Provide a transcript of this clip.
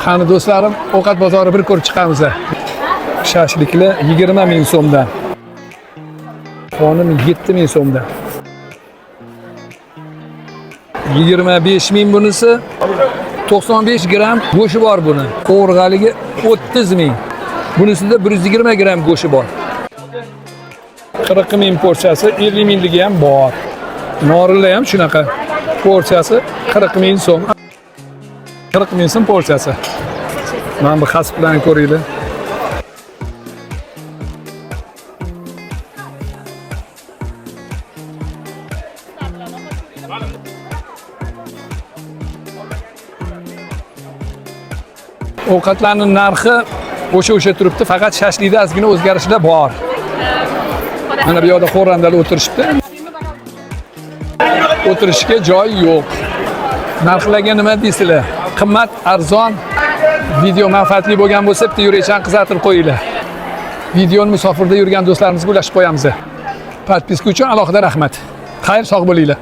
Qani do'stlarim, ovqat bozori bir ko'rib chiqamiz. Shashlikli 20 ming so'mdan. Xonim 7 ming so'mdan. 25 ming bunisi. 95 gram go'shi bor buni. Qo'rg'aligi 30 ming. Bunisida 120 gram go'shi bor. 40 ming porsiyasi, 50 mingligi ham bor. Norili ham shunaqa. Porsiyasi 40 ming so'm. 40 ming so'm porsiyasi. Mana bu hasb bilan ko'ringlar. Ovqatlarning narxi o'sha turibdi, faqat shashlikda ozgina o'zgarishlar bor. Mana bu yerda xo'randalar o'tirishibdi. O'tirishga joy yo'q. Narxlarga nima deysizlar? Qimmat, arzon? Video manfaatli bo'lgan bo'lsa, bitta yurakchan qizartirib qo'yinglar. Videoni musofirda yurgan do'stlarimizga ulashib qo'yamiz. Podpiska uchun alohida rahmat. Xayr, sog' bo'linglar.